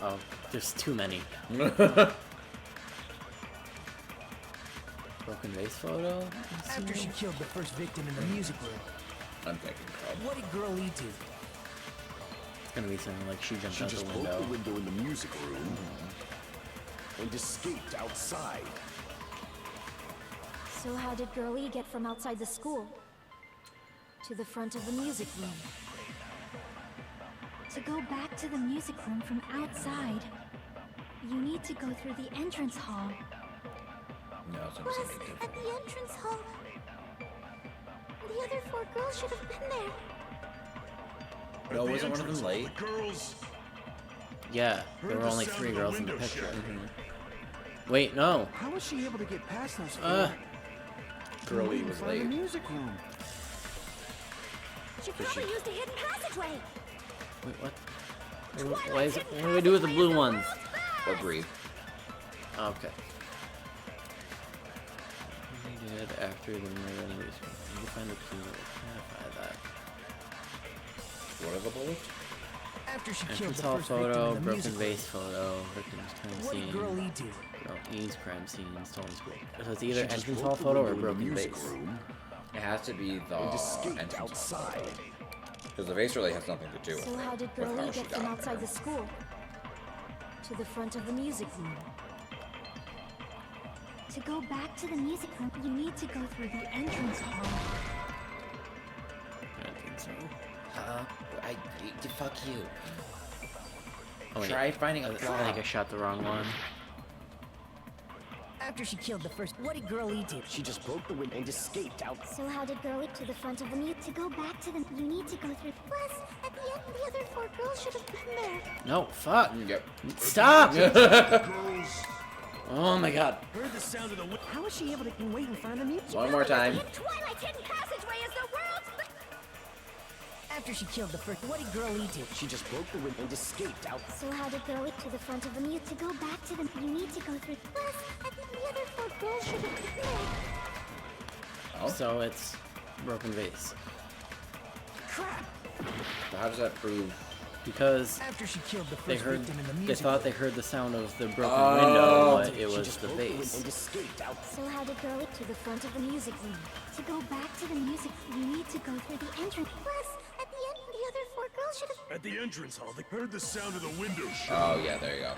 Oh, there's too many. Broken vase photo? After she killed the first victim in the music room, I'm thinking probably. what did Girl E do? It's gonna be something like she jumped out just the broke window. the window in the music room and escaped outside. So how did Girl E get from outside the school to the front of the music room? To go back to the music room from outside, you need to go through the entrance hall. No, it's Was something different. at the entrance hall. The other 4 girls should have been there. No, wasn't one of them late? Girls. Yeah, there were only 3 girls in the picture. Wait, no. How was she able to get past those Girl E was the late. music room? She probably used a hidden passageway. Wait, what? What do we do with the blue ones? Agreed. Okay. We did after the murder anyways. You can find the key to clarify that. What are the bullets? After she killed Entrance the hall first victim photo, in the broken music room, vase photo, victim's crime what did scene. Girl E do? Girl E's crime scene, stolen school. So it's either She just entrance broke hall the photo or window in the broken music vase. room It has to be the and escaped entrance outside. because the vase really has nothing to do with So it. how did with Girl how E she get from got outside there. the school to the front of the music room? To go back to the music room, you need to go through the entrance hall. I don't think so. Fuck you. Oh, wait. Try finding a I think I shot the wrong one. After she killed the first, what did Girl E do? She just broke the window and escaped out. So how did Girl E to the front of the music? To go back to the, you need to go through. Plus, at the end, the other 4 girls should have been there. No, fuck. Yep. Stop! Girls. Oh my god. Heard the sound of the wind. How was she able to wait in front of the music? One more time. Twilight's hidden passageway is the world's. After she killed the first, what did Girl E do? She just broke the window and escaped out. So how did Girl E to the front of the music? To go back to the, you need to go through. Plus, at the other 4 girls should have been there. Oh. So it's broken vase. Crap! So how does that prove? Because After she killed the they first heard, victim in the they music thought room, they heard the sound of the broken Oh. window, but it She was just the broke the window vase. and escaped out. So how did Girl E to the front of the music room? To go back to the music, you need to go through the entrance. Plus, at the end, the other 4 girls should have. At the entrance hall, they heard the sound of the window shut. Oh yeah, there you go.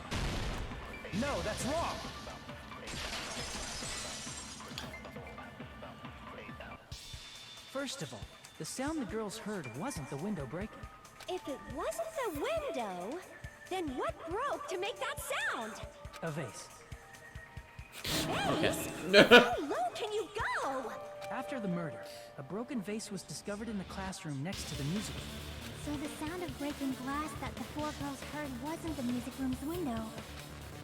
no, that's wrong. First of all, the sound the girls heard wasn't the window breaking. If it wasn't the window, then what broke to make that sound? A vase. Okay. How low can you go? After the murder, a broken vase was discovered in the classroom next to the music room. So the sound of breaking glass that the 4 girls heard wasn't the music room's window.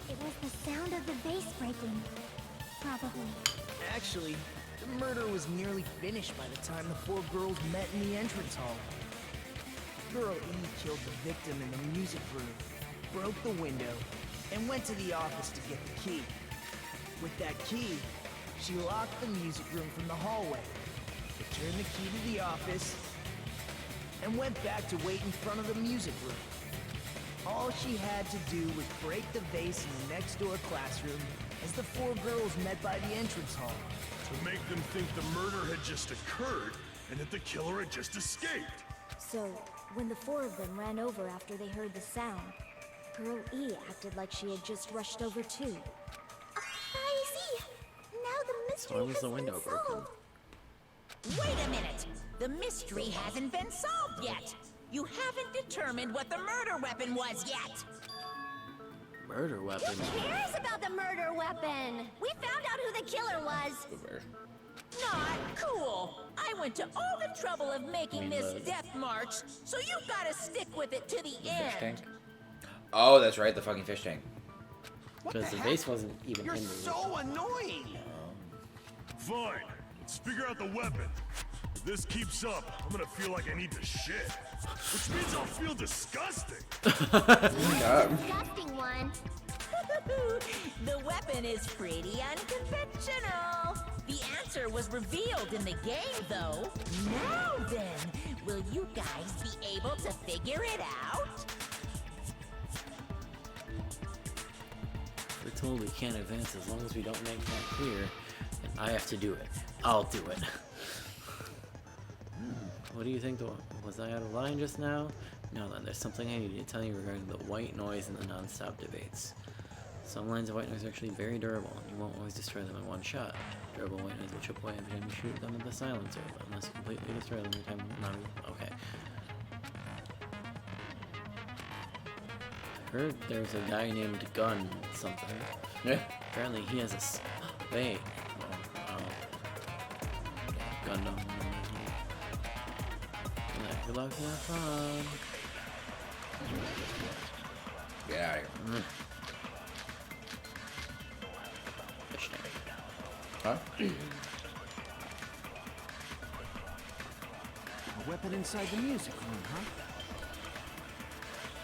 It was the sound of the vase breaking. Probably. Actually, the murder was nearly finished by the time the 4 girls met in the entrance hall. Girl E killed the victim in the music room, broke the window, and went to the office to get the key. With that key, she locked the music room from the hallway, returned the key to the office, and went back to wait in front of the music room. All she had to do was break the vase in the next door classroom as the 4 girls met by the entrance hall. To make them think the murder had just occurred and that the killer had just escaped. So, when the 4 of them ran over after they heard the sound, Girl E acted like she had just rushed over too. I see! Now the mystery Why was has the window been broken? solved. Wait a minute! The mystery hasn't been solved yet! You haven't determined what the murder weapon was yet! Murder weapon. Who cares about the murder weapon? We found out who the killer was. Good version. Not cool! I went to all the trouble of making mean this the- death march, so you gotta stick with it to the Fish end! tank. Oh, that's right, the fucking fish tank. Because the vase wasn't even You're in the so annoying! Fine. Let's figure out the weapon. If this keeps up, I'm gonna feel like I need to shit. Which means I'll feel disgusting. Disgusting one. The weapon is pretty unconventional. The answer was revealed in the game, though. Now then, will you guys be able to figure it out? We're told we can't advance as long as we don't make that clear. And I have to do it. I'll do it. What do you think? Was I out of line just now? No, then there's something I need to tell you regarding the white noise and the non-stop debates. Some lines of white noise are actually very durable, and you won't always destroy them in one shot. Durable white noise will chip away every time you shoot them in the silencer, unless you completely destroy them every time. Okay. I heard there's a guy named Gun something. Yeah. Apparently he has a wait. Gundam. Good luck, have fun. Get out of here. Fish tank. Huh? A weapon inside the music room, huh?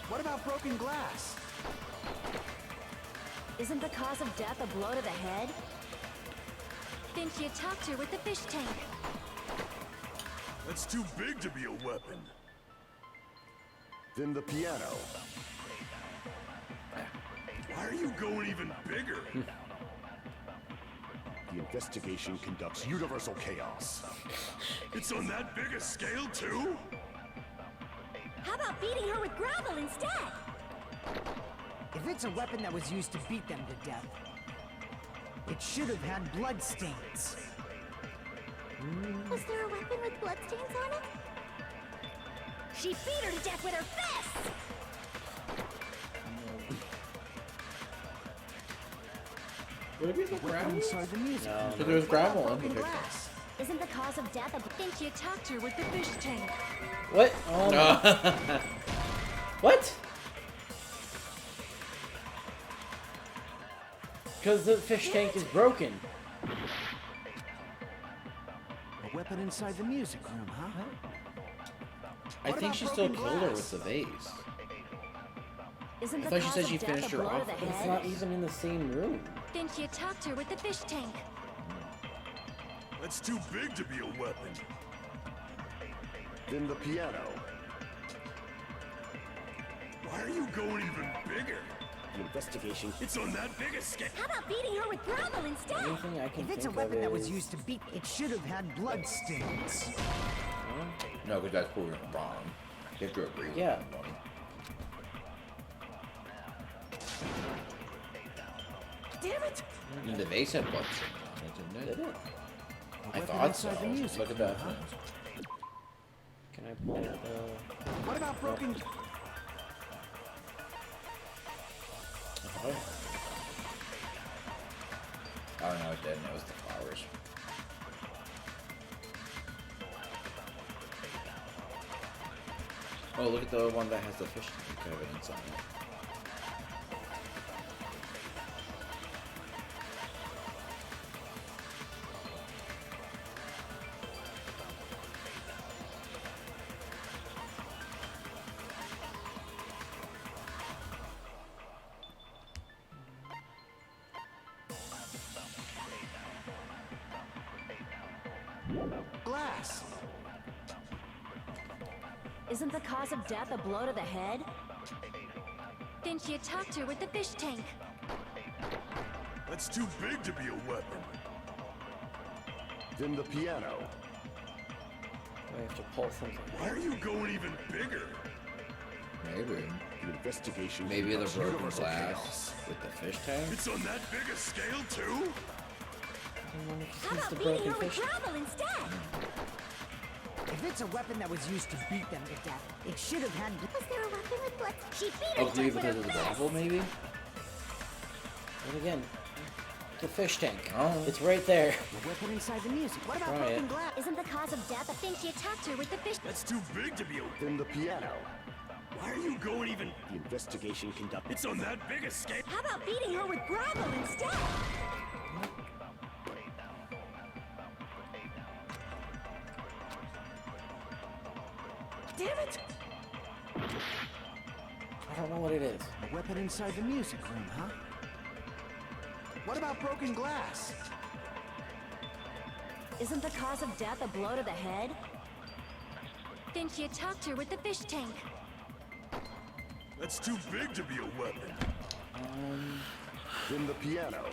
What about broken glass? Isn't the cause of death a blow to the head? Didn't you talk to her with the fish tank? That's too big to be a weapon. Then the piano. Why are you going even bigger? The investigation conducts universal chaos. It's on that big a scale, too? How about beating her with gravel instead? If it's a weapon that was used to beat them to death, it should have had blood stains. Was there a weapon with bloodstains on it? She beat her to death with her fists! Would it be the Weapon gravel? inside the music room. Because there was gravel in the Broken picture. glass. Isn't the cause of death a... Didn't you talk to her with the fish tank? What? Oh my. What? Because the fish tank is broken. A weapon inside the music room, huh? I What think about she still broken killed her glass? with the vase. Isn't I the thought she cause said of she death finished a her blow to off. the But it's head? not even in the same room. Didn't you talk to her with the fish tank? That's too big to be a weapon. Then the piano. Why are you going even bigger? The investigation. It's on that big a scale. How about beating her with gravel instead? Anything I can If it's a think weapon of that was is- used to beat, it should have had blood stains. No, because that's proven wrong. You have to agree with Yeah. them. Damn it! And the vase had blood stains on it, Did didn't it? it? I weapon thought so. inside the music Look at room, that. huh? Can I pull the... What about broken... Oh no, it didn't. It was the flowers. Oh, look at the one that has the fish tank evidence on it. glass? Isn't the cause of death a blow to the head? Didn't you talk to her with the fish tank? That's too big to be a weapon. Then the piano. I have to pull something. Why are you going even bigger? Maybe. The investigation. Maybe the conducts broken universal glass chaos. with the fish tank? It's on that big a scale, too? How about beating her with gravel instead? If it's a weapon that was used to beat them to death, it should have had... Was there a weapon with blood? She beat her Oh, to maybe death with because her of the fists! gravel, maybe? And again, the fish tank. Oh. It's right there. A weapon inside the music. What about Try broken it. glass? Isn't the cause of death a thing you talked to her with the fish? That's too big to be a... Then the piano. Why are you going even... The investigation conducted. It's on that big a scale. How about beating her with gravel instead? Damn it! I don't know what it is. A weapon inside the music room, huh? What about broken glass? Isn't the cause of death a blow to the head? Didn't you talk to her with the fish tank? That's too big to be a weapon. Then the piano.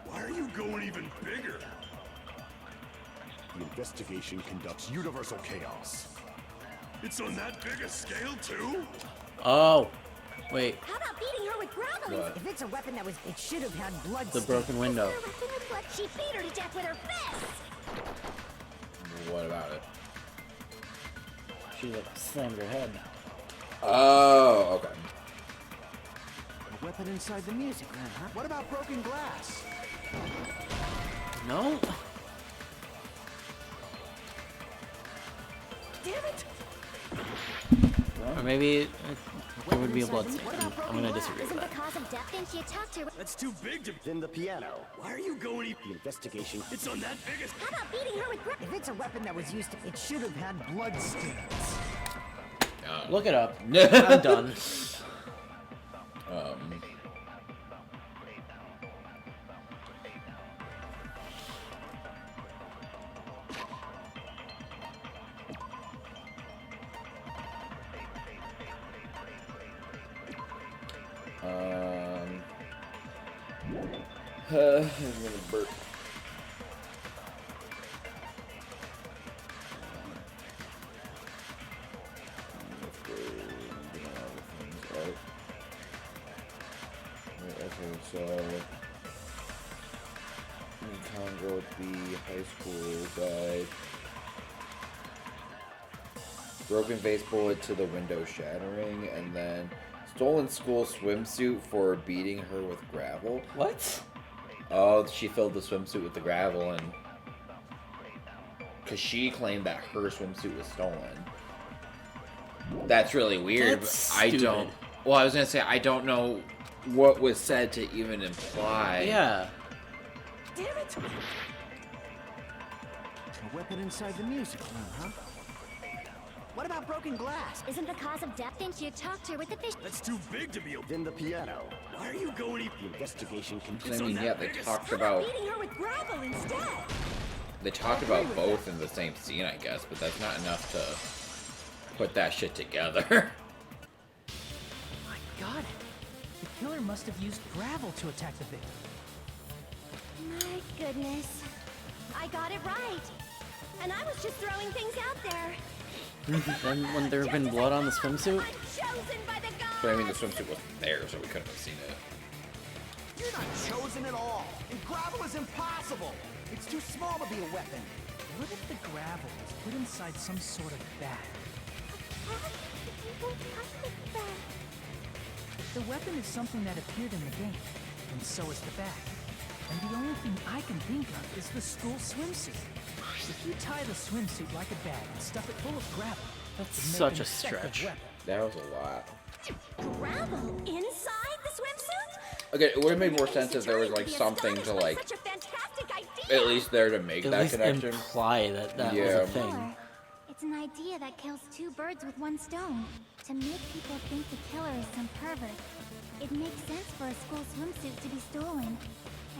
Why are you going even bigger? The investigation conducts universal chaos. It's on that big a scale, too? Oh, wait, How about beating her with gravel? What? If it's a weapon that was, it should have had blood. the broken window. She beat her to death with her fists. What about it? She like slammed her head. Oh, okay. A weapon inside the music room, huh? What about broken glass? No? Damn it! Or maybe there would be a blood stain. I'm gonna disagree with Isn't the that. cause of death then she attacked her? That's too big to... Then the piano. Why are you going even... The investigation. It's on that big a... How about beating her with gravel? If it's a weapon that was used, it should have had blood stains. Look it up. I'm done. I'm gonna burp. Okay, so Congo with the high school guide. Broken vase bullet to the window shattering, and then stolen school swimsuit for beating her with gravel. What? Oh, she filled the swimsuit with the gravel, and because she claimed that her swimsuit was stolen. That's really weird. That's but I stupid. don't. Well, I was gonna say I don't know what was said to even imply. Yeah. Damn it! A weapon inside the music room, huh? What about broken glass? Isn't the cause of death then she attacked her with the fish? That's too big to be a... Then the piano. Why are you going even... The investigation I continues. mean, yeah, they talked about Beating her with gravel instead. both in the same scene, I guess, but that's not enough to put that shit together. I got it. The killer must have used gravel to attack the victim. My goodness. I got it right. And I was just throwing things out there. Then when there have been blood on the swimsuit? I'm chosen by the gods. But I mean, the swimsuit wasn't there, so we couldn't have seen it. You're not chosen at all. And gravel is impossible. It's too small to be a weapon. What if the gravel was put inside some sort of bag? The weapon is something that appeared in the game, and so is the bag. And the only thing I can think of is the school swimsuit. If you tie the swimsuit like a bag and stuff it full of gravel, That's it'd make such an a effective stretch. weapon. That was a lot. Gravel inside the swimsuit? Okay, it would have made more sense if there was like something to like Such a fantastic idea. at least there to make At that least connection. imply that that was Yeah. a thing. It's an idea that kills two birds with one stone. To make people think the killer is some pervert. It makes sense for a school swimsuit to be stolen.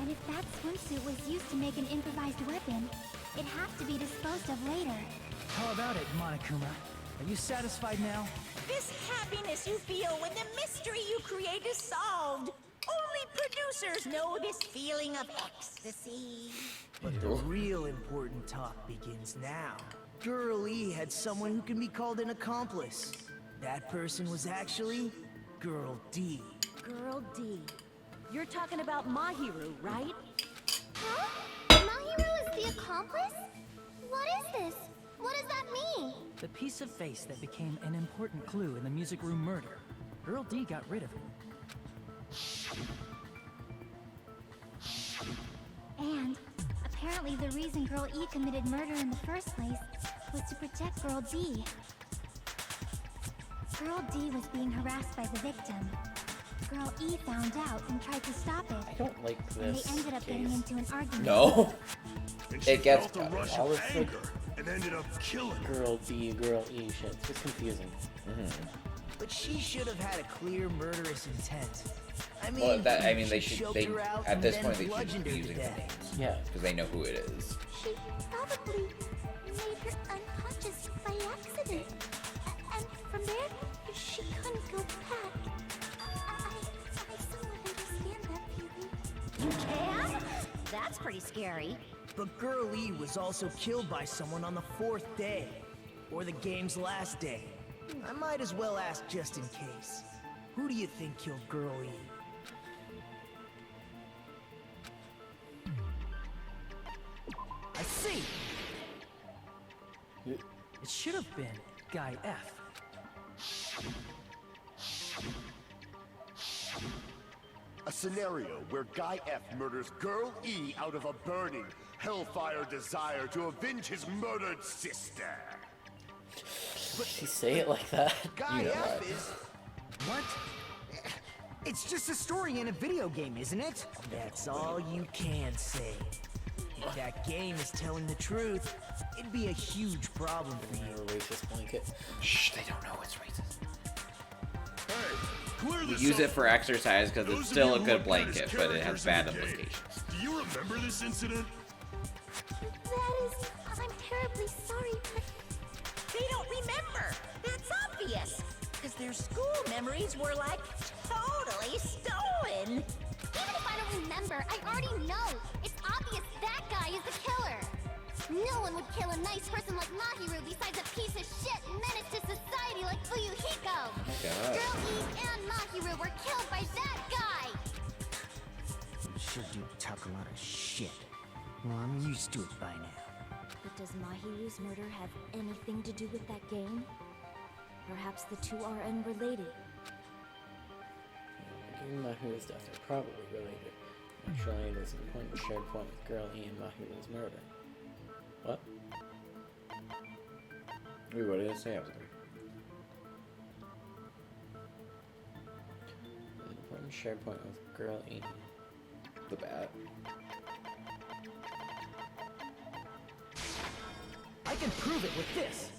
And if that swimsuit was used to make an improvised weapon, it has to be disposed of later. How about it, Monokuma? Are you satisfied now? This happiness you feel when the mystery you create is solved. Only producers know this feeling of ecstasy. But the real important talk begins now. Girl E had someone who can be called an accomplice. That person was actually Girl D. Girl D. You're talking about Mahiru, right? Huh? Mahiru is the accomplice? What is this? What does that mean? The piece of face that became an important clue in the music room murder. Girl D got rid of it. And apparently the reason Girl E committed murder in the first place was to protect Girl D. Girl D was being harassed by the victim. Girl E found out and tried to stop it. I don't like And this they ended up getting case. into an argument. No. And she It gets felt a rush all of this, like, anger and ended up killing her. Girl D, girl E shit. It's just confusing. But she should have had a clear murderous intent. I mean, Well, that I mean, they she should. choked They her out at and this then point they should bludgeoned be her to using the death. names Yeah. because they know who it is. She probably made her unconscious by accident. And from there, she couldn't go back. pretty scary. But Girl E was also killed by someone on the 4th day. Or the game's last day. I might as well ask just in case. Who do you think killed Girl E? I see! It should have been Guy F. A scenario where Guy F murders Girl E out of a burning, hellfire desire to avenge his murdered sister. She say it like that? Guy Yeah. F is... What? It's just a story in a video game, isn't it? That's all you can say. If that game is telling the truth, it'd be a huge problem for you. A racist blanket. Shh, they don't know it's racist. Hey, clear We this use up it for exercise because Those it's of still you a who good are blanket, but it has characters bad in the game, implications. Do you remember this incident? That is... I'm terribly sorry, but... They don't remember. That's obvious. Because their school memories were like totally stolen. Even if I don't remember, I already know. It's obvious that guy is the killer. No one would kill a nice person like Mahiru besides a piece of shit menace to society like Fuyuhiko. Oh my god. Girl E and Mahiru were killed by that guy. Should you talk a lot of shit? Well, I'm used to it by now. But does Mahiru's murder have anything to do with that game? Perhaps the two are unrelated. Given Mahiru's death are probably related. Naturally, there's an important shared point with Girl E and Mahiru's murder. What? Wait, what did it say? I was like, There's an important shared point with Girl E. the bat. I can prove it with this.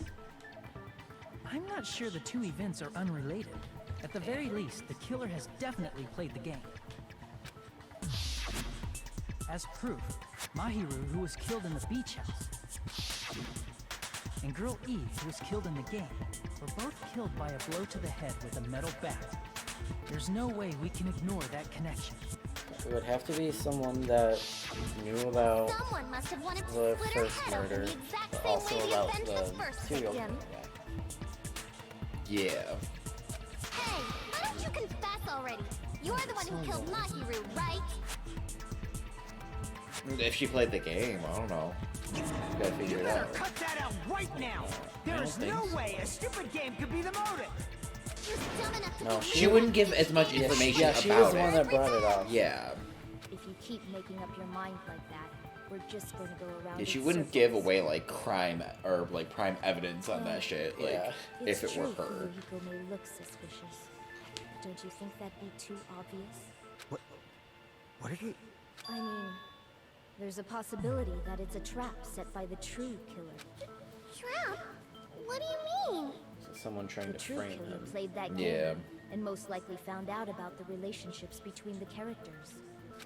I'm not sure the two events are unrelated. At the very least, the killer has definitely played the game. As proof, Mahiru, who was killed in the beach house, and Girl E, who was killed in the game, were both killed by a blow to the head with a metal bat. There's no way we can ignore that connection. It would have to be someone that knew about Someone must have wanted to the split her first head open murder, the exact but same also way to about avenge his first the serial victim. killer guy. Yeah. Hey, why don't you confess already? You're the one who killed Mahiru, right? If she played the game, I don't know. You gotta You figure it better out. cut that out right now! There is no way a stupid game could be the motive! You're dumb enough to No, believe She wouldn't that give as much this game is information Yeah, she was about the one it. that brought it up. Yeah. If you keep making up your mind like that, we're just going to go around Yeah, she in wouldn't give circles. away like crime or like prime evidence on that shit. Like Yeah. if It's it were true her. Fuyuhiko may look suspicious. Don't you think that'd be too obvious? What did you... I mean, there's a possibility that it's a trap set by the true killer. Trap? What do you mean? So someone trying The to true frame killer him. played that Yeah. game, and most likely found out about the relationships between the characters.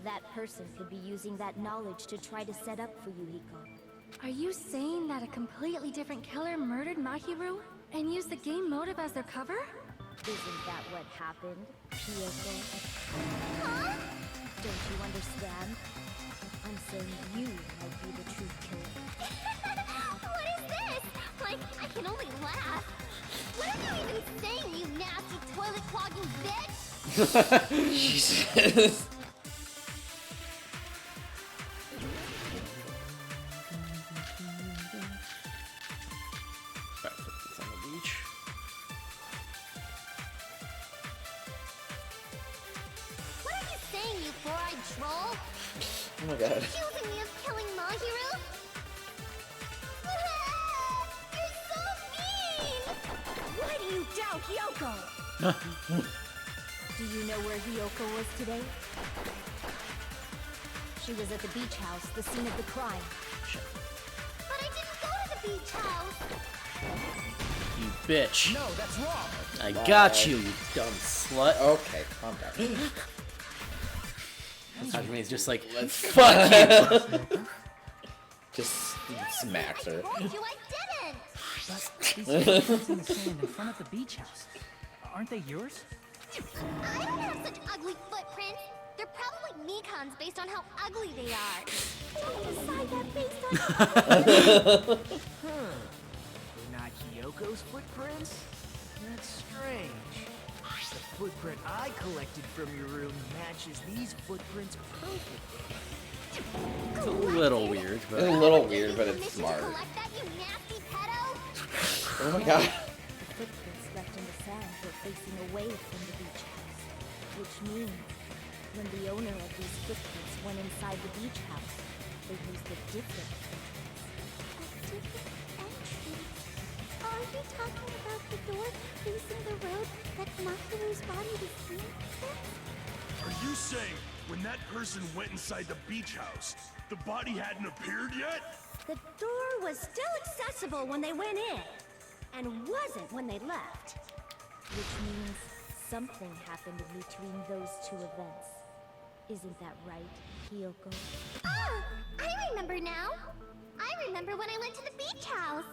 That person could be using that knowledge to try to set up Fuyuhiko. Are you saying that a completely different killer murdered Mahiru and used the game motive as their cover? Isn't that what happened, Kyoko? Huh? Don't you understand? I'm saying you might be the true killer. What is this? Like, I can only laugh. What are you even saying, you nasty toilet clogging bitch? Jesus. It's on the beach. What are you saying, you four-eyed troll? Oh my god. Accusing me of killing Mahiru? You're so mean! Why do you doubt Hyoko? Do you know where Hyoko was today? She was at the beach house, the scene of the crime. But I didn't go to the beach house! You bitch. No, that's wrong! I got you, you dumb slut. Okay, calm down. Hajime's just like, fuck you! Just smacks her. I told you I didn't! But these footprints in the sand in front of the beach house, aren't they yours? I don't have such ugly footprints! They're probably Mikan's based on how ugly they are. Don't decide that based on... They're not Hiyoko's footprints? That's strange. The footprint I collected from your room matches these footprints perfectly. It's a little weird, It's a but little weird, but it's smart. Collect that, you nasty pedo! Oh my god. The footprints left in the sand were facing away from the beach house, which means when the owner of these footprints went inside the beach house, they used a different entrance. A different entrance? Are you talking about the door facing the road that Mahiru's body was seen through? Are you saying when that person went inside the beach house, the body hadn't appeared yet? The door was still accessible when they went in, and wasn't when they left. Which means something happened in between those two events. Isn't that right, Hiyoko? Ah! I remember now! I remember when I went to the beach house!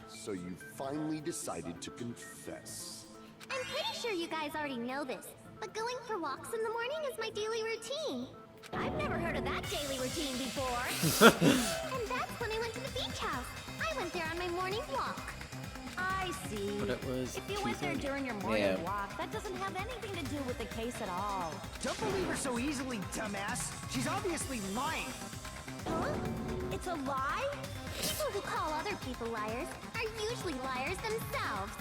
So you finally decided to confess. I'm pretty sure you guys already know this, but going for walks in the morning is my daily routine. I've never heard of that daily routine before. And that's when I went to the beach house. I went there on my morning walk. I see. But it was If you went there 2:30. during your morning Yeah. walk, that doesn't have anything to do with the case at all. Don't believe her so easily, dumbass. She's obviously lying. Huh? It's a lie? People who call other people liars are usually liars themselves.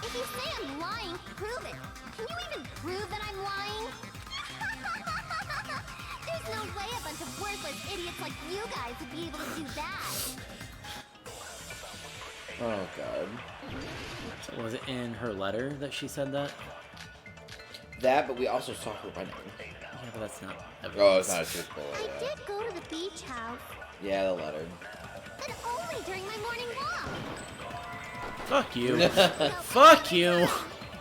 If you say I'm lying, prove it. Can you even prove that I'm lying? There's no way a bunch of worthless idiots like you guys would be able to do that. Oh god. So was it in her letter that she said that? That, but we also saw her running. Yeah, but that's not evidence. Oh, it's not a truthful I letter. did go to the beach house, Yeah, the letter. but only during my morning walk. Fuck you. Fuck you.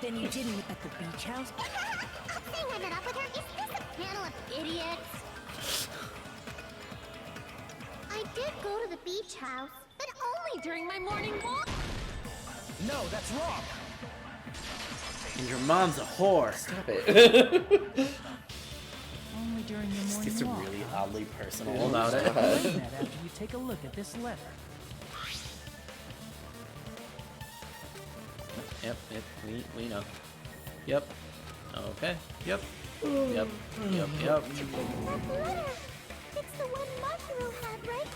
Then you didn't meet at the beach house? Saying I met up with her, is this a panel of idiots? I did go to the beach house, but only during my morning walk. No, that's wrong. And your mom's a whore. Stop it. Only during your morning It's walk. really oddly personal about it. Explain that after you take a look at this letter. Yep, we know. Yep. Okay. Yep. Yep. Yep. Yep. That letter! It's the one Mahiru had, right?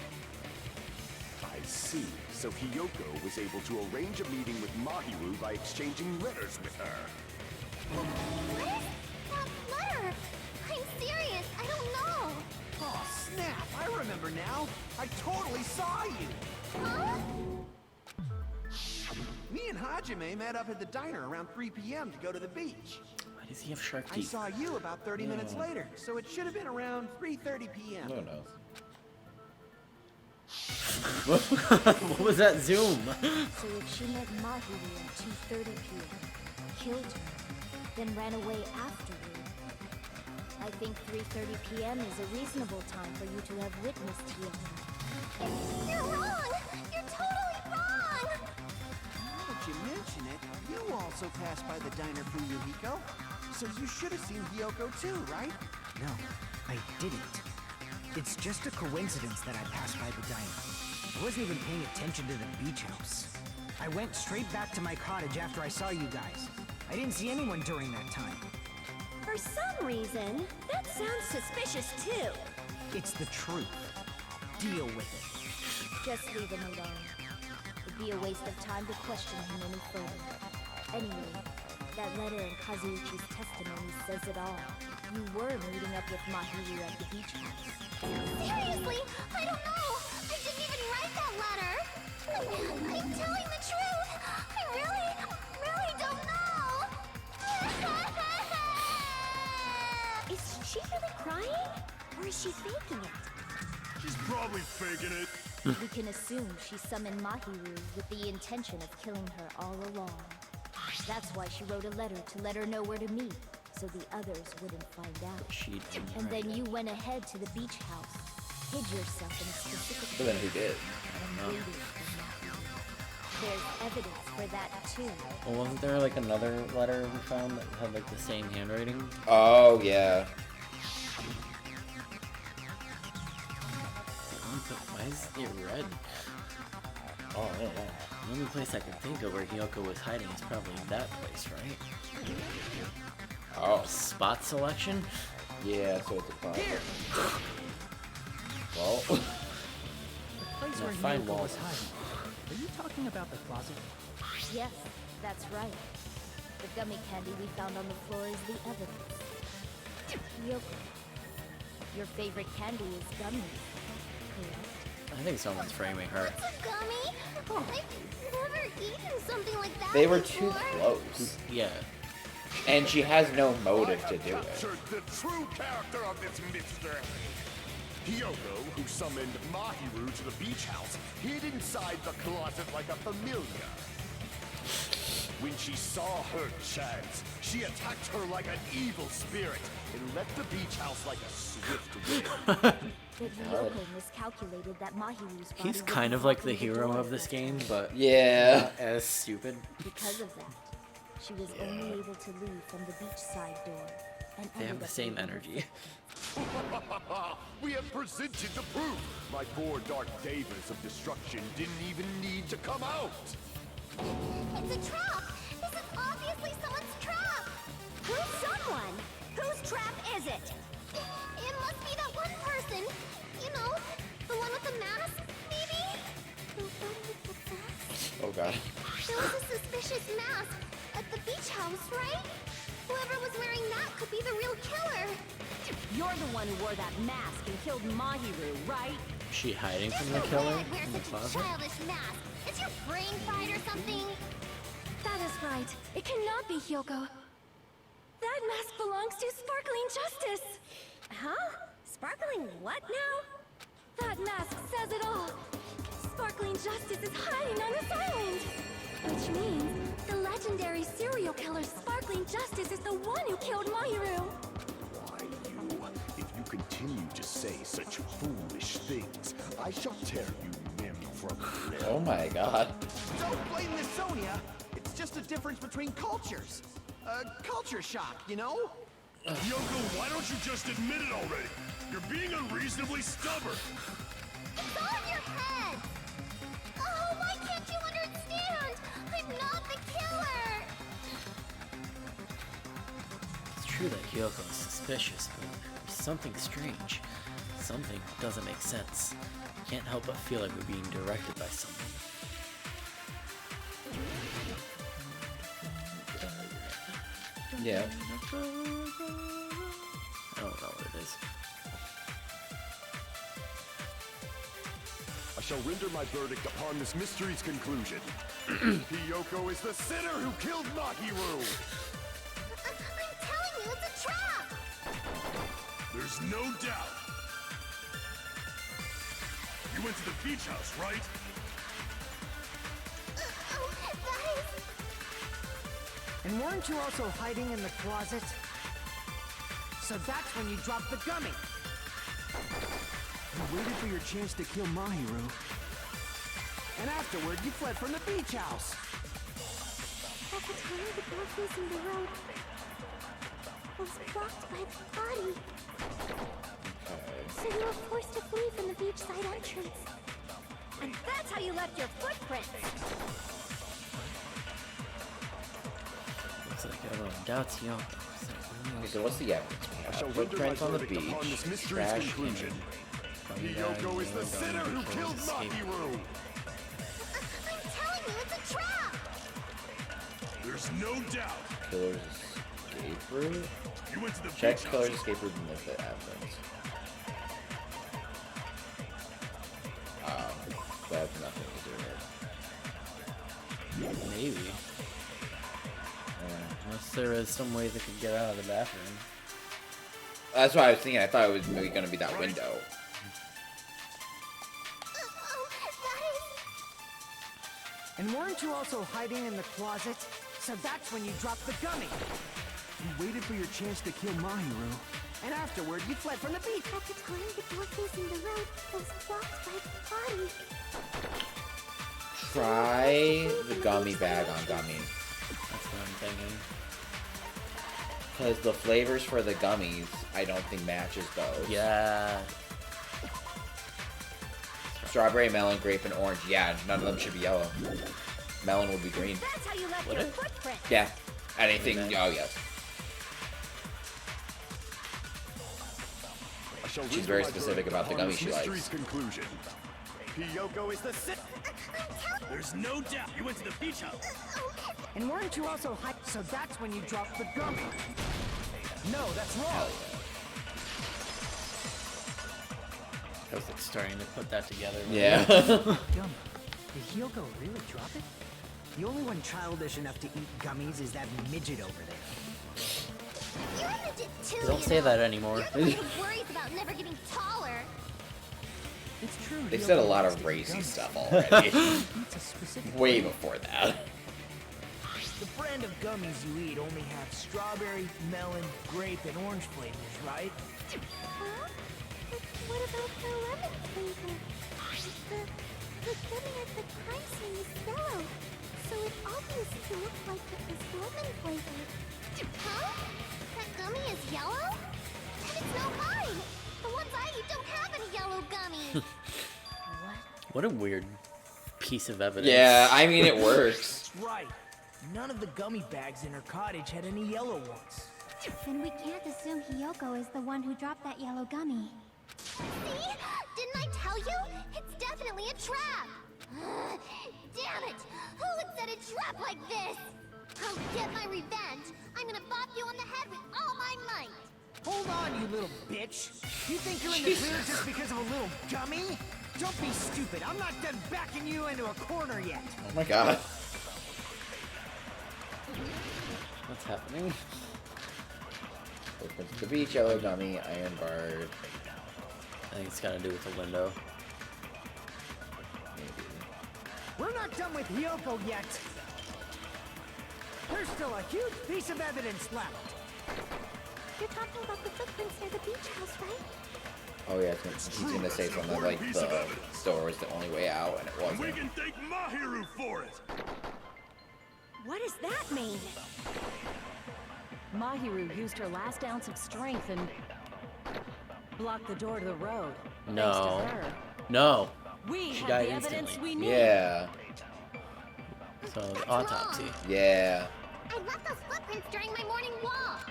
I see. So Hiyoko was able to arrange a meeting with Mahiru by exchanging letters with her. What is that letter? I'm serious, I don't know. Oh, snap! I remember now. I totally saw you. Huh? Me and Hajime met up at the diner around 3 p.m. to go to the beach. Why does he have shark I teeth? saw you about 30 minutes later, so it should have been around 3:30 p.m. No one knows. What was that zoom? So if she met Mahiru at 2:30 p.m., killed her, then ran away afterward, I think 3:30 p.m. is a reasonable time for you to have witnessed Hiyoko. You're wrong! You're totally wrong! Now that you mention it, you also passed by the diner for Yuhiko. So you should have seen Hiyoko too, right? No, I didn't. It's just a coincidence that I passed by the diner. I wasn't even paying attention to the beach house. I went straight back to my cottage after I saw you guys. I didn't see anyone during that time. For some reason, that sounds suspicious too. It's the truth. Deal with it. Just leave him alone. It'd be a waste of time to question him any further. Anyway, that letter in Kazuichi's testimony says it all. You were meeting up with Mahiru at the beach house. Seriously, I don't know! I didn't even write that letter! I'm telling the truth! I really don't know! Is she really crying? Or is she faking it? She's probably faking it. We can assume she summoned Mahiru with the intention of killing her all along. That's why she wrote a letter to let her know where to meet, so the others wouldn't find out. She didn't And write then it. you went ahead to the beach house, hid yourself in a specific But then who did? and waited for Mahiru. There's evidence for that too. Well, wasn't there like another letter we found that had like the same handwriting? Oh, yeah. Why is it red? Oh, I don't know. The only place I can think of where Hyoko was hiding is probably that place, right? Oh. Spot selection? Yeah, so it's a closet. Well. The place Now where find Hyoko Waldo. was hiding. Are you talking about the closet? Yes, that's right. The gummy candy we found on the floor is the evidence. Yoko, your favorite candy is gummies, correct? I think someone's framing her. What's a gummy? I've never eaten something like that They were before. too close. Yeah. And she has no motive to I do have it. captured the true character of this mystery. Hyoko, who summoned Mahiru to the beach house, hid inside the closet like a familiar. When she saw her chance, she attacked her like an evil spirit and left the beach house like a swift wind. But Yoko miscalculated that Mahiru's body He's would kind be of like the blocking hero door of this game, but Yeah. not as stupid. Because of that, she was only able to leave from the beachside door. And They have ended the up same leaving her energy. We have presented the proof. My four dark davas of destruction didn't even need to come out. It's a trap! This is obviously someone's trap! Who's someone? Whose trap is it? It must be that one person. You know, the one with the mask, maybe? The one with the mask? Oh god. There was a suspicious mask at the beach house, right? Whoever was wearing that could be the real killer. You're the one who wore that mask and killed Mahiru, right? Is she hiding from the Just killer I'd wear in the such a closet? childish mask. Is your brain fried or something? That is right. It cannot be Hyoko. That mask belongs to Sparkling Justice. Huh? Sparkling what now? That mask says it all. Sparkling Justice is hiding on this island. Which means the legendary serial killer Sparkling Justice is the one who killed Mahiru. Why you? If you continue to say such foolish things, I shall tear you limb from limb. Oh my god. Don't blame Miss Sonia. It's just a difference between cultures. Culture shock, you know? Yoko, why don't you just admit it already? You're being unreasonably stubborn. It's all in your head. Oh, why can't you understand? I'm not the killer. It's true that Hyoko is suspicious, but there's something strange. Something doesn't make sense. Can't help but feel like we're being directed by someone. Yeah. I don't know what it is. I shall render my verdict upon this mystery's conclusion. Hyoko is the sinner who killed Mahiru. I'm telling you, it's a trap. There's no doubt. You went to the beach house, right? Oh, that is... And weren't you also hiding in the closet? So that's when you dropped the gummy. You waited for your chance to kill Mahiru. And afterward, you fled from the beach house. At the time the door facing the road was blocked by the body. So you were forced to flee from the beachside entrance. And that's how you left your footprints. Looks like everyone doubts Hyoko. Okay, so what's the evidence we I shall have? render my Footprints on the verdict upon this beach, mystery's trash conclusion. image. Hyoko is the sinner who killed Mahiru. I'm telling you, it's a trap. There's no doubt. Killer's escape route? You went to the Check beach killer's house. escape route and look at evidence. That has nothing to do with it. Maybe. Unless there is some way they could get out of the bathroom. That's what I was thinking. I thought it was maybe going to be that window. Oh, that is... And weren't you also hiding in the closet? So that's when you dropped the gummy. You waited for your chance to kill Mahiru. And afterward, you fled from the beach. At the time the door facing the road was blocked by the body. Try the gummy bag on gummy. That's what I'm thinking. Because the flavors for the gummies, I don't think matches those. Yeah. Strawberry, melon, grape, and orange. Yeah, none of them should be yellow. Melon would be green. That's how you left Would your it? footprint. Yeah. Anything. Okay. Oh, yes. I shall She's render very my specific verdict about the upon gummy this she mystery's likes. conclusion. Hiyoko is the There's no doubt you went to the beach house. And weren't you also hyped? So that's when you dropped the gummy. No, that's wrong. Hell I was like starting to put that together. yeah. Gummy. Did Hiyoko really drop it? The only one childish enough to eat gummies is that midget over there. You're a midget too, Don't you say know. that anymore. You're the one who worries about never getting taller. It's true. They Hiyoko said a lot likes of to eat racy gummies. stuff already. Eats a specific Way before that. The brand of gummies you eat only have strawberry, melon, grape, and orange flavors, right? Huh? But what about the lemon flavor? The gummy at the crime scene is yellow, so it obviously looked like it was lemon flavored. Huh? That gummy is yellow? And it's no mine! The ones I eat don't have any yellow gummies! What a weird piece of evidence. Yeah, I mean, it works. That's right. None of the gummy bags in her cottage had any yellow ones. Then we can't assume Hiyoko is the one who dropped that yellow gummy. See? Didn't I tell you? It's definitely a trap! Damn it! Who would set a trap like this? I'll get my revenge! I'm gonna bop you on the head with all my might! Hold on, you little bitch. You think you're in the clear just because of a little gummy? Don't be stupid. I'm not done backing you into a corner yet. Oh my god. What's happening? Footprints at the beach, yellow gummy, iron bard. I think it's got to do with the window. Maybe. We're not done with Hiyoko yet. There's still a huge piece of evidence left. You're talking about the footprints near the beach house, right? Oh yeah, he's gonna say something like the door was the only way out, and it We wasn't. can thank Mahiru for it. What does that mean? Mahiru used her last ounce of strength and blocked the door to the road. No. Thanks to her. No. We She had died the evidence instantly. we need. Yeah. So the autopsy. Yeah. I left those footprints during my morning walk!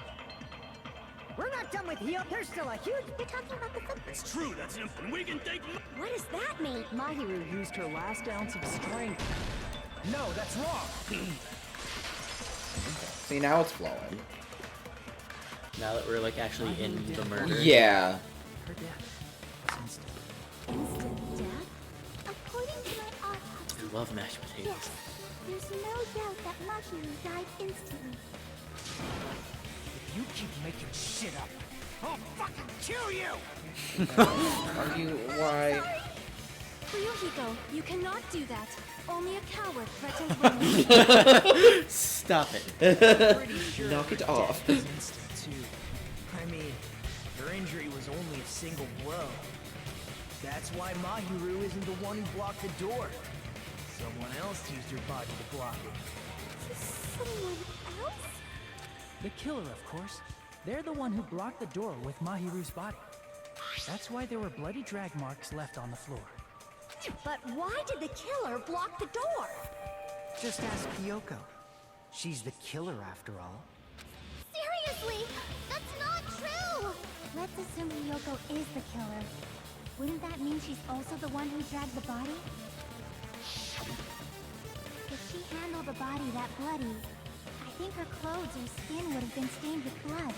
We're not done with Hiyoko. There's still a huge... You're talking about the footprints. It's true, that's an and we can thank What does that mean? Mahiru used her last ounce of strength. No, that's wrong. See, now it's flowing. Now that we're like actually in the murder. Yeah. Her death. Instant. Instant death? According to my autopsy, I love mashed potatoes. yes, there's no doubt that Mahiru died instantly. If you keep making shit up, I'll fucking kill you! Are you? Why? Ryuhiko, you cannot do that. Only a coward threatens women. Stop it. Pretty sure Knock her it off. death was instant, too. I mean, her injury was only a single blow. That's why Mahiru isn't the one who blocked the door. Someone else used her body to block it. Someone else? The killer, of course. They're the one who blocked the door with Mahiru's body. That's why there were bloody drag marks left on the floor. But why did the killer block the door? Just ask Hiyoko. She's the killer after all. Seriously? That's not true! Let's assume Hiyoko is the killer. Wouldn't that mean she's also the one who dragged the body? If she handled a body that bloody, I think her clothes or skin would have been stained with blood.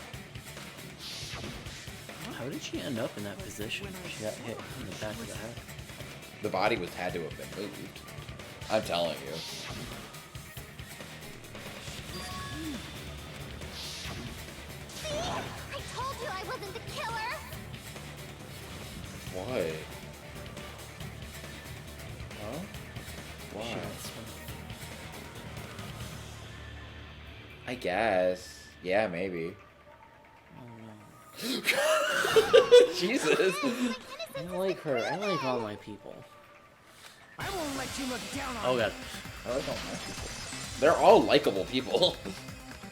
How did she end up in that position? She got hit in the back of the head. The body had to have been moved. I'm telling you. See? I told you I wasn't the killer! What? Huh? Why? She got swung. I guess. Yeah, maybe. Oh no. Jesus. I like her. I like all my people. I won't let you look down on Oh me. god. I like all my people. They're all likable people.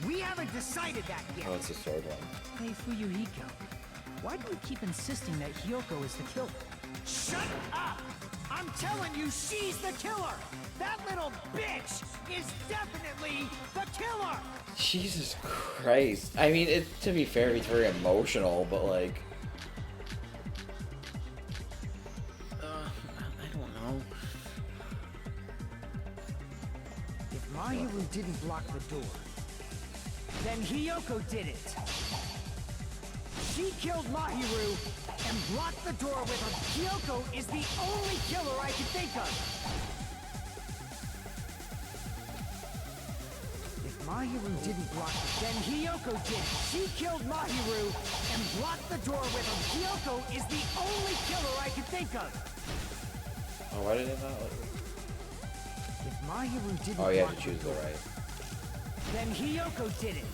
We haven't decided that yet. Oh, it's a sword one. Hey, Fuyuhiko. Why do you keep insisting that Hiyoko is the killer? Shut up! I'm telling you, she's the killer! That little bitch is definitely the killer! Jesus Christ. I mean, to be fair, he's very emotional, but like... I don't know. If Mahiru didn't block the door, then Hiyoko did it. She killed Mahiru and blocked the door with her. Hiyoko is the only killer I can think of. If Mahiru didn't block it, then Hiyoko did. She killed Mahiru and blocked the door with her. Hiyoko is the only killer I can think of. Oh, why did it not? If Mahiru didn't Oh, you have block to choose the right. then Hiyoko did it.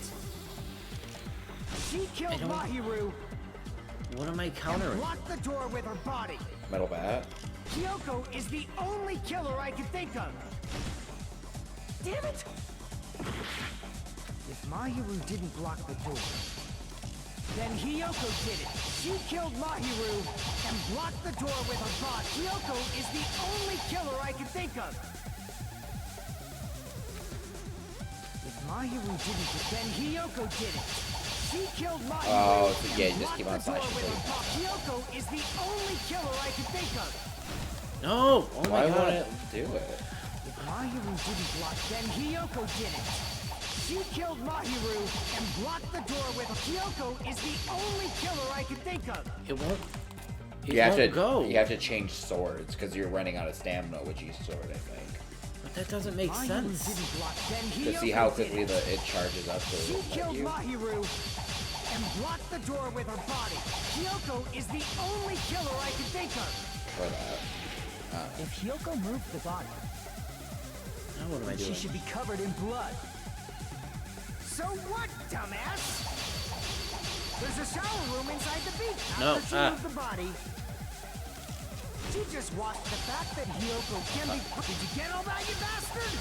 She killed Mahiru What am I and countering? blocked the door with her body. Metal bat? Hiyoko is the only killer I can think of. Damn it! If Mahiru didn't block the door, then Hiyoko did it. She killed Mahiru and blocked the door with her body. Hiyoko is the only killer I can think of. If Mahiru didn't, then Hiyoko did it. She killed Mahiru. Oh, so yeah, and you just keep on blocked the door slashing with her things. body. Hiyoko is the only killer I can think of. No! Oh Why my won't god. it do it? If Mahiru didn't block, then Hiyoko did it. She killed Mahiru and blocked the door with her. Hiyoko is the only killer I can think of. It won't. It You have won't to go. You have to change swords because you're running out of stamina with each sword, I think. But that doesn't make Mahiru sense. didn't block, then To Hiyoko see how did quickly it. it charges up to She let killed you. Mahiru and blocked the door with her body. Hiyoko is the only killer I can think of. For that. If Hiyoko moved the body, Now what am I she doing? should be covered in blood. So what, dumbass? There's a shower room inside the beach. No, After she moved the body, she just watched the fact that Hiyoko can be. Did you get all that, you bastard?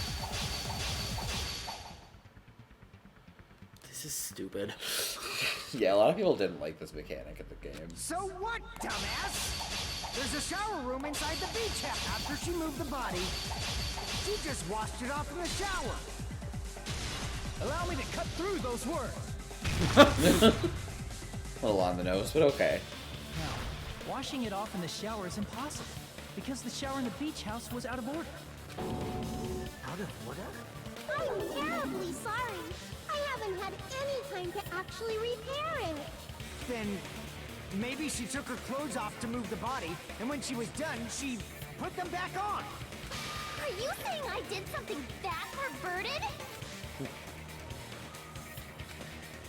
This is stupid. Yeah, a lot of people didn't like this mechanic of the game. So what, dumbass? There's a shower room inside the beach house. After she moved the body, she just washed it off in the shower. Allow me to cut through those words. A little on the nose, but okay. Now, washing it off in the shower is impossible, because the shower in the beach house was out of order. Out of order? I'm terribly sorry. I haven't had any time to actually repair it. Then maybe she took her clothes off to move the body, and when she was done, she put them back on. Are you saying I did something that perverted?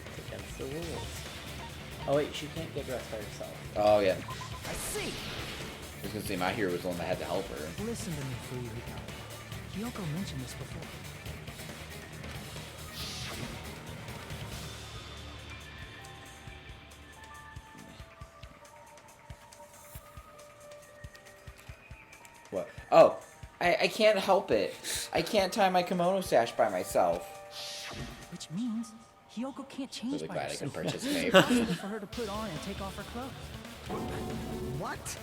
It's against the rules. Oh wait, she can't get dressed by herself. Oh yeah. I see. I was gonna say my hero was the one that had to help her. Listen to me, Fuyuhiko. Kyoko mentioned this before. What? Oh, I can't help it. I can't tie my kimono sash by myself. Which means Hiyoko can't change Really by glad I can herself. participate. It's impossible for her to put on and take off her clothes. What?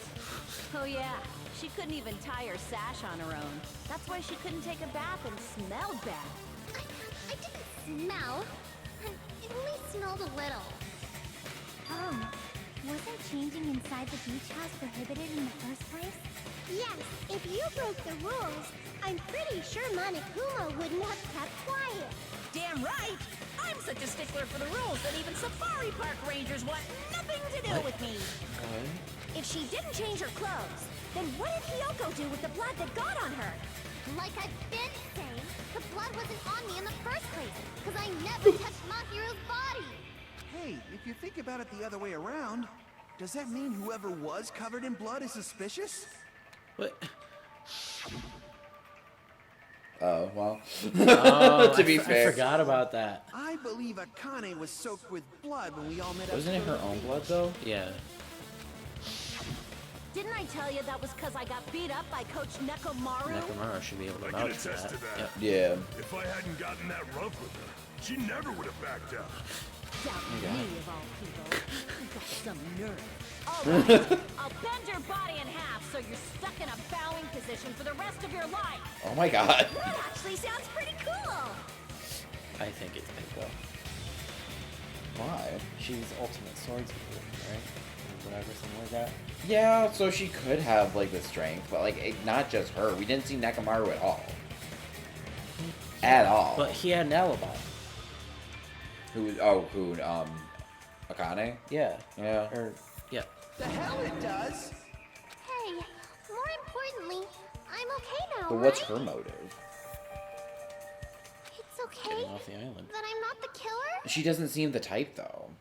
Oh yeah, she couldn't even tie her sash on her own. That's why she couldn't take a bath and smelled bad. I didn't smell. It only smelled a little. Wasn't changing inside the beach house prohibited in the first place? Yes, if you broke the rules, I'm pretty sure Monokuma wouldn't have kept quiet. Damn right! I'm such a stickler for the rules that even safari park rangers want nothing to do with me. If she didn't change her clothes, then what did Hiyoko do with the blood that got on her? Like I've been saying, the blood wasn't on me in the first place, because I never touched Mahiru's body. Hey, if you think about it the other way around, does that mean whoever was covered in blood is suspicious? What? Oh well. Oh, To be I fair, forgot about that. I believe Akane was soaked with blood when we all met up. wasn't it to her go to own the blood beach. though? Yeah. Didn't I tell you that was because I got beat up by Coach Nekomaru? Nakamura should be able to I can vouch for attest that. to that. Yep. Yeah. If I hadn't gotten that rough with her, she never would have backed out. Doubt Yeah. me of all people. You got some nerve. Alright, I'll bend your body in half so you're stuck in a bowing position for the rest of your life. Oh my god. That actually sounds pretty cool. I think it's Pink Why? She's ultimate swordsman, right? Or whatever, something like that. Yeah, so she could have like the strength, but like not just her. We didn't see Nekomaru at all. At all. But he had an alibi. Who? Akane? Yeah. Yeah. Or, yeah. The hell it does! Hey, more importantly, I'm okay now, But what's right? her motive? It's okay Getting off the island. that I'm not the killer? She doesn't seem the type though.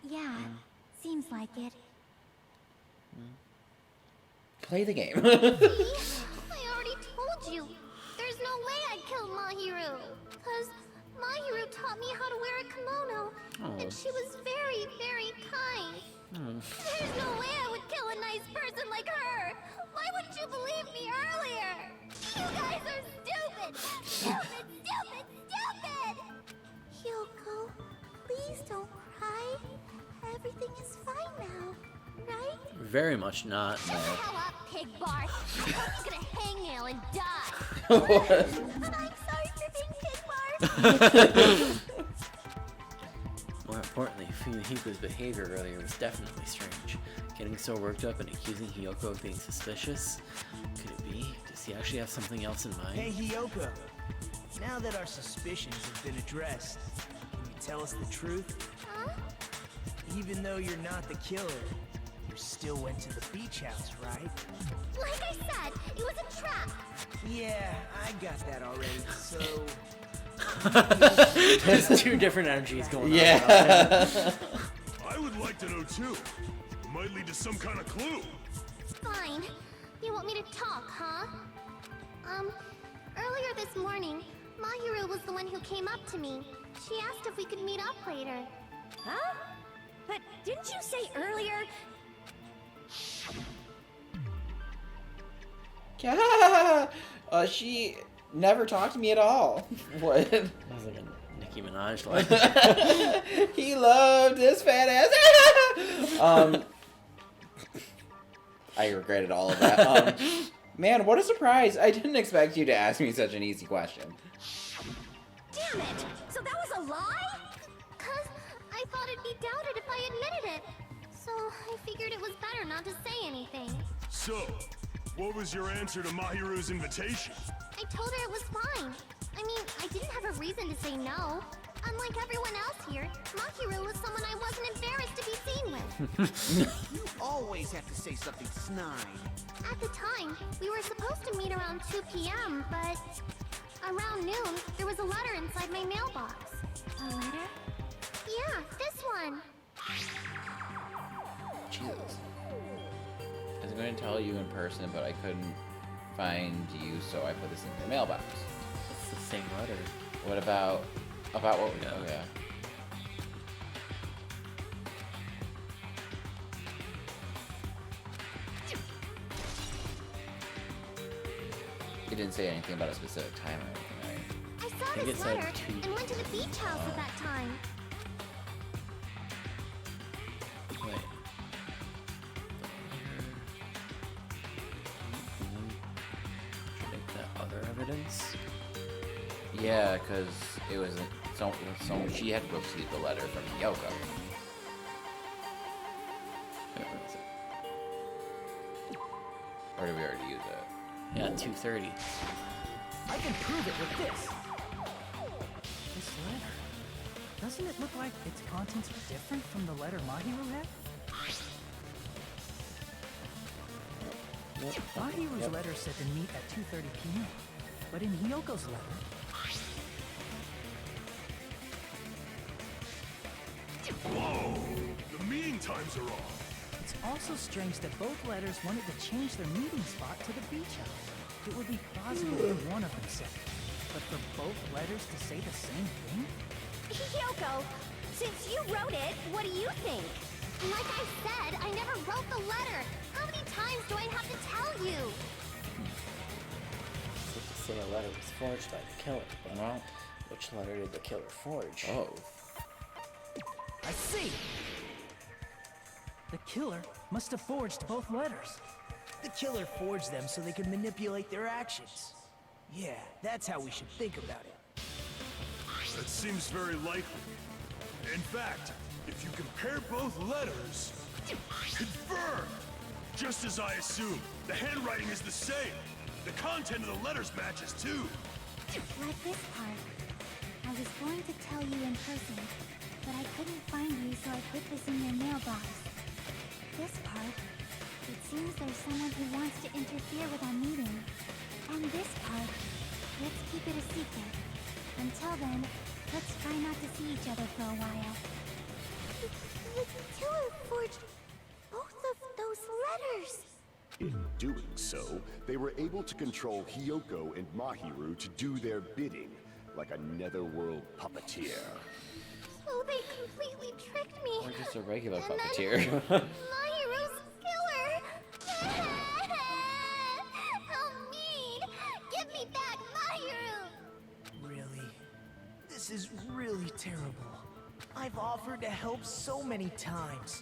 Yeah, seems like it. Play the game. See? I already told you. There's no way I'd kill Mahiru. Because Mahiru taught me how to wear a kimono. Oh. And she was very, very kind. There's no way I would kill a nice person like her. Why wouldn't you believe me earlier? You guys are stupid. Stupid, stupid, stupid. Hyoko, please don't cry. Everything is fine now, right? Very much not. Shut the hell up, pig bar. I'm gonna hangnail and die. I'm sorry for being pig bar. More importantly, Fumihiko's behavior earlier was definitely strange. Getting so worked up and accusing Hyoko of being suspicious? Could it be? Does he actually have something else in mind? Hey, Hyoko. Now that our suspicions have been addressed, can you tell us the truth? Huh? Even though you're not the killer, you still went to the beach house, right? Like I said, it was a trap. Yeah, I got that already, so... There's two different energies going on. Yeah. I would like to know too. It might lead to some kind of clue. Fine. You want me to talk, huh? Earlier this morning, Mahiru was the one who came up to me. She asked if we could meet up later. Huh? But didn't you say earlier? She never talked to me at all. What? That was like a Nicki Minaj line. He loved his fat ass. I regretted all of that. Man, what a surprise. I didn't expect you to ask me such an easy question. Damn it! So that was a lie? 'Cause I thought it'd be doubted if I admitted it. So I figured it was better not to say anything. So, what was your answer to Mahiru's invitation? I told her it was fine. I mean, I didn't have a reason to say no. Unlike everyone else here, Mahiru was someone I wasn't embarrassed to be seen with. You always have to say something snide. At the time, we were supposed to meet around 2 p.m., but around noon, there was a letter inside my mailbox. A letter? Yeah, this one. Jesus. I was going to tell you in person, but I couldn't find you, so I put this in your mailbox. It's the same letter. What about what we Yeah. know? Yeah. It didn't say anything about a specific time or anything, right? I saw think this it said letter 2 and went to the beach house at that time. Wait. Should I make that other evidence? Yeah, because it was so she had received the letter from Yoko. Where is it? Or did we already use it? Yeah, 2:30. I can prove it with this. This letter. Doesn't it look like its contents are different from the letter Mahiru had? Mahiru's letter said to meet at 2:30 p.m. But in Hyoko's letter... Whoa! The meeting times are off. It's also strange that both letters wanted to change their meeting spot to the beach house. It would be plausible if one of them said it. But for both letters to say the same thing? Hyoko, since you wrote it, what do you think? Like I said, I never wrote the letter. How many times do I have to tell you? So to say a letter was forged by the killer, but Well, which letter did the killer forge? oh. I see! The killer must have forged both letters. The killer forged them so they could manipulate their actions. Yeah, that's how we should think about it. That seems very likely. In fact, if you compare both letters, confirmed! Just as I assumed, the handwriting is the same. The content of the letters matches too. Like this part. I was going to tell you in person, but I couldn't find you, so I put this in your mailbox. This part. It seems there's someone who wants to interfere with our meeting. And this part. Let's keep it a secret. Until then, let's try not to see each other for a while. The killer forged both of those letters. In doing so, they were able to control Hiyoko and Mahiru to do their bidding, like a netherworld puppeteer. So they completely tricked me. Or just a regular And then puppeteer. Mahiru's killer! How mean! Give me back Mahiru! Really? This is really terrible. I've offered to help so many times.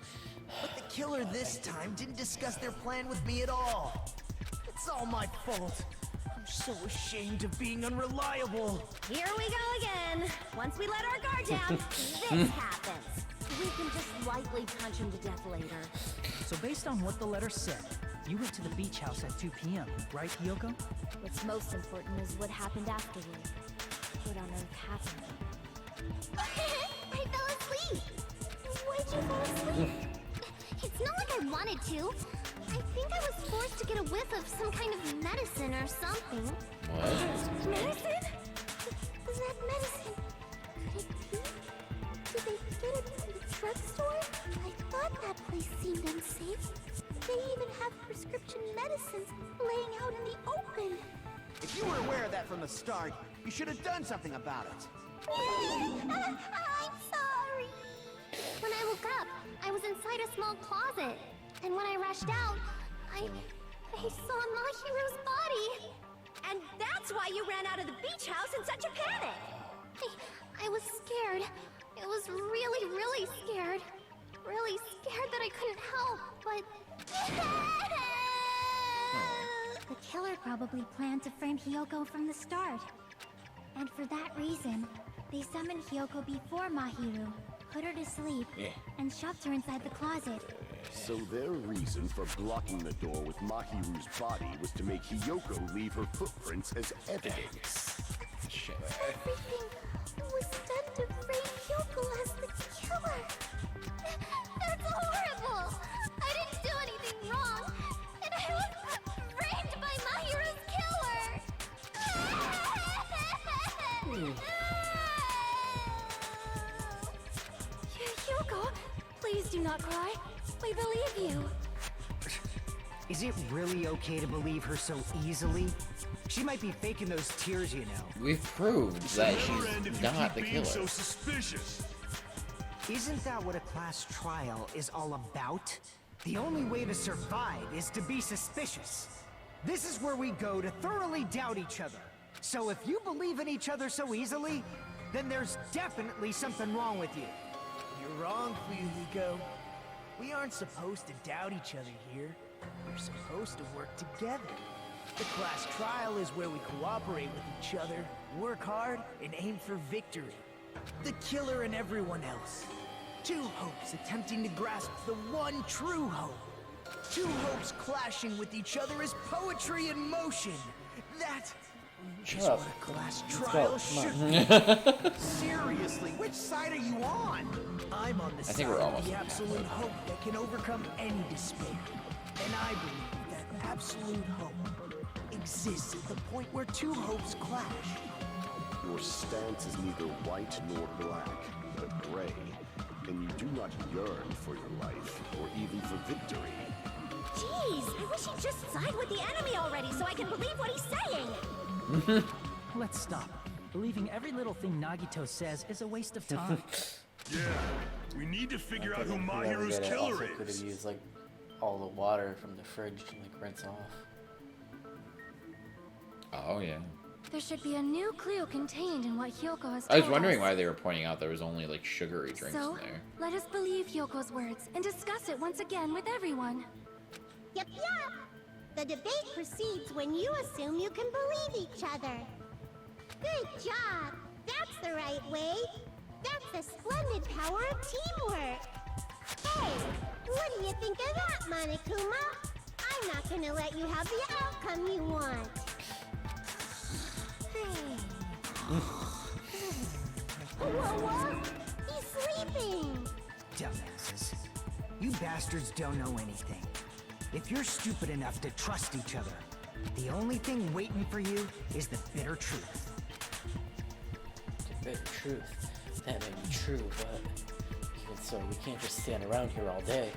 But the killer this time didn't discuss their plan with me at all. It's all my fault. I'm so ashamed of being unreliable. Here we go again. Once we let our guard down, this happens. We can just lightly punch him to death later. So based on what the letter said, you went to the beach house at 2 p.m., right, Hiyoko? What's most important is what happened afterward. What on earth happened? I fell asleep! Why'd you fall asleep? It's not like I wanted to. I think I was forced to get a whiff of some kind of medicine or something. What? Medicine? That medicine. Could it be? Did they get it from the drugstore? I thought that place seemed unsafe. They even have prescription medicines laying out in the open. If you were aware of that from the start, you should have done something about it. I'm sorry. When I woke up, I was inside a small closet. And when I rushed out, I saw Mahiru's body. And that's why you ran out of the beach house in such a panic! I was scared. It was really, really scared. Really scared that I couldn't help, but... The killer probably planned to frame Hiyoko from the start. And for that reason, they summoned Hiyoko before Mahiru, put her to sleep, and shoved her inside the closet. So their reason for blocking the door with Mahiru's body was to make Hiyoko leave her footprints as evidence. Shit. Everything was done to frame Hiyoko as the killer. That's horrible! I didn't do anything wrong, and I was framed by Mahiru's killer! Hiyoko, please do not cry. We believe you. Is it really okay to believe her so easily? She might be faking those tears, you know. We've proved that Never end she's if you not keep the being killer. so suspicious. Isn't that what a class trial is all about? The only way to survive is to be suspicious. This is where we go to thoroughly doubt each other. So if you believe in each other so easily, then there's definitely something wrong with you. You're wrong, Fuyuhiko. We aren't supposed to doubt each other here. We're supposed to work together. The class trial is where we cooperate with each other, work hard, and aim for victory. The killer and everyone else. Two hopes attempting to grasp the one true hope. Two hopes clashing with each other is poetry in motion. That is what a class trial should be. Seriously, which side are you on? I'm on the I think side we're of almost the there. absolute hope that can overcome any despair. And I believe that absolute hope exists at the point where two hopes clash. Your stance is neither white nor black, but gray, and you do not yearn for your life, or even for victory. Jeez, I wish he'd just side with the enemy already so I can believe what he's saying! Let's stop. Believing every little thing Nagito says is a waste of time. Yeah, we need to figure out who Whoever Mahiru's did it killer also could have is. used like all the water from the fridge to like rinse off. Oh yeah. There should be a new clue contained in what Hyoko has I was told wondering us. why they were pointing out there was only like sugary drinks So, in there. let us believe Hyoko's words and discuss it once again with everyone. Yep, yep. The debate proceeds when you assume you can believe each other. Good job. That's the right way. That's the splendid power of teamwork. Hey, what do you think of that, Monokuma? I'm not gonna let you have the outcome you want. Whoa, he's sleeping. Dumbasses. You bastards don't know anything. If you're stupid enough to trust each other, the only thing waiting for you is the bitter truth. The bitter truth. That may be true, but even so, we can't just stand around here all day.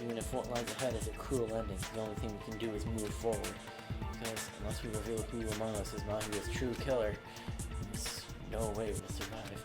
Even if what lies ahead is a cruel ending, the only thing we can do is move forward. Because unless we reveal who among us is Mahiru's true killer, there's no way we'll survive.